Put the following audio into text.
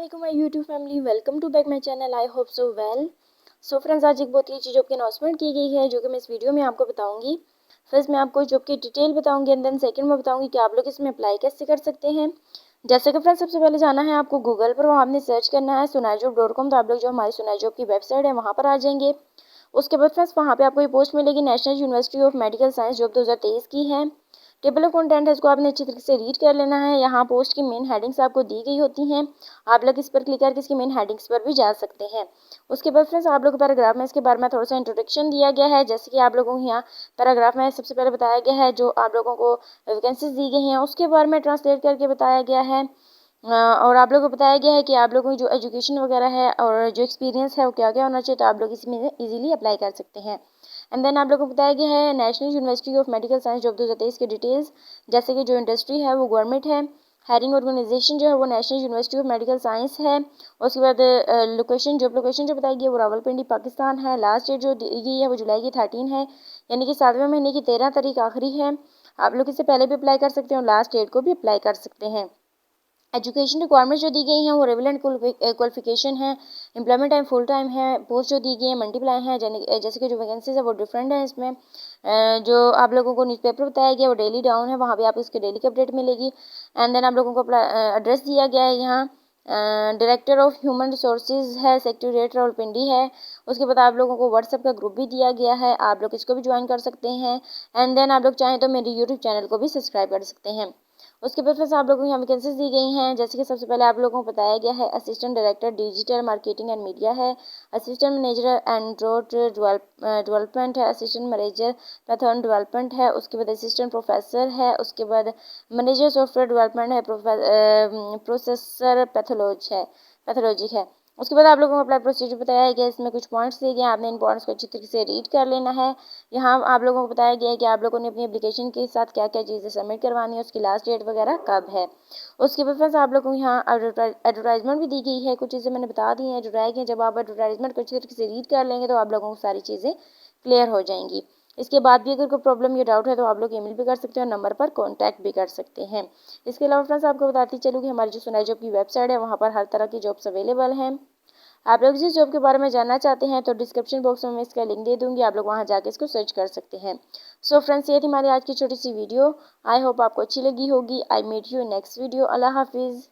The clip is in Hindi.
वालेकुम my YouTube family, welcome to back my channel. I hope so well. So friends, आज एक बहुत ही अच्छी जॉब की अनाउंसमेंट की गई है जो कि मैं इस वीडियो में आपको बताऊंगी। फर्स्ट मैं आपको जॉब की डिटेल बताऊंगी एंड देन सेकंड में बताऊंगी कि आप लोग इसमें अप्लाई कैसे कर सकते हैं। जैसे कि फ्रेंड्स, सबसे पहले जाना है आपको गूगल पर, वहाँ आपने सर्च करना है sunaijob.com। तो आप लोग जो हमारी सुनाई जॉब की वेबसाइट है वहाँ पर आ जाएंगे। उसके बाद फ्रेंड्स वहाँ पे आपको ये पोस्ट मिलेगी, national university of medical science job 2023 की है। टेबल ऑफ कंटेंट है, इसको आपने अच्छी तरीके से रीड कर लेना है। यहाँ पोस्ट की मेन हेडिंग्स आपको दी गई होती हैं, आप लोग इस पर क्लिक करके इसकी मेन हेडिंग्स पर भी जा सकते हैं। उसके बाद फ्रेंड्स आप लोग पैराग्राफ में इसके बारे में थोड़ा सा इंट्रोडक्शन दिया गया है। जैसे कि आप लोगों को यहाँ पैराग्राफ में सबसे पहले बताया गया है जो आप लोगों को वैकेंसीज दी गई हैं उसके बारे में ट्रांसलेट करके बताया गया है। और आप लोगों को बताया गया है कि आप लोगों की जो एजुकेशन वगैरह है और जो एक्सपीरियंस है वो क्या क्या होना चाहिए, तो आप लोग इसमें इजीली अप्लाई कर सकते हैं। एंड देन आप लोगों को बताया गया है national university of medical science job 2023 की डिटेल्स। जैसे कि जो इंडस्ट्री है वो गवर्नमेंट है, हायरिंग ऑर्गेनाइजेशन जो है वो national university of medical science है। उसके बाद लोकेशन, जॉब लोकेशन जो बताई गई है वो रावलपिंडी पाकिस्तान है। लास्ट डेट जो दी गई है वो जुलाई की 13 है, यानी कि 7वें महीने की 13 तारीख आखिरी है। आप लोग इससे पहले भी अप्लाई कर सकते हैं और लास्ट डेट को भी अप्लाई कर सकते हैं। एजुकेशन रिक्वायरमेंट्स जो दी गई हैं वो रेवेलेंट क्वालिफिकेशन है, एम्प्लॉयमेंट टाइम फुल टाइम है, पोस्ट जो दी गई है मल्टीप्लाई है। जैसे कि जो वैकेंसीज है वो डिफरेंट है। इसमें जो आप लोगों को न्यूज़पेपर बताया गया वो डेली डाउन है, वहाँ भी आप इसके डेली की अपडेट मिलेगी। एंड देन आप लोगों को एड्रेस दिया गया है यहाँ डायरेक्टर ऑफ ह्यूमन रिसोर्सेज है, सेक्रेटरीट रावलपिंडी है। उसके बाद आप लोगों को व्हाट्सएप का ग्रुप भी दिया गया है, आप लोग इसको भी ज्वाइन कर सकते हैं। एंड देन आप लोग चाहें तो मेरे यूट्यूब चैनल को भी सब्सक्राइब कर सकते हैं। उसके बाद फिर आप लोगों को यहाँ वैकेंसीज दी गई हैं। जैसे कि सबसे पहले आप लोगों को बताया गया है assistant director digital marketing and media है, असिस्टेंट मैनेजर एंड्रॉइड डेवलपमेंट है, असिस्टेंट मैनेजर पैथन डेवलपमेंट है। उसके बाद असिस्टेंट प्रोफेसर है। उसके बाद मैनेजर सॉफ्टवेयर डेवलपमेंट है, प्रोसेसर पैथोलॉजी है। उसके बाद आप लोगों को अप्लाई प्रोसीजर बताया गया, इसमें कुछ पॉइंट्स दिए गए, आपने इन पॉइंट्स को अच्छी तरीके से रीड कर लेना है। यहाँ आप लोगों को बताया गया है कि आप लोगों ने अपनी एप्लीकेशन के साथ क्या क्या चीज़ें सबमिट करवानी है, उसकी लास्ट डेट वगैरह कब है। उसके बाद फ्रेंड्स आप लोगों को यहाँ एडवर्टाइजमेंट भी दी गई है, कुछ चीज़ें मैंने बता दी हैं जो रह गई। जब आप एडवर्टाइजमेंट को अच्छी तरीके से रीड कर लेंगे तो आप लोगों को सारी चीज़ें क्लियर हो जाएंगी। इसके बाद भी अगर कोई प्रॉब्लम या डाउट है तो आप लोग ईमेल भी कर सकते हैं और नंबर पर कॉन्टैक्ट भी कर सकते हैं। इसके अलावा फ्रेंड्स आपको बताती चलूँ कि हमारी जो सुनाई जॉब की वेबसाइट है वहाँ पर हर तरह की जॉब्स अवेलेबल हैं। आप लोग जिस जॉब के बारे में जानना चाहते हैं तो डिस्क्रिप्शन बॉक्स में मैं इसका लिंक दे दूंगी, आप लोग वहां जाके इसको सर्च कर सकते हैं। सो फ्रेंड्स, ये थी हमारी आज की छोटी सी वीडियो। आई होप आपको अच्छी लगी होगी। I meet you next video. अल्लाह हाफिज़।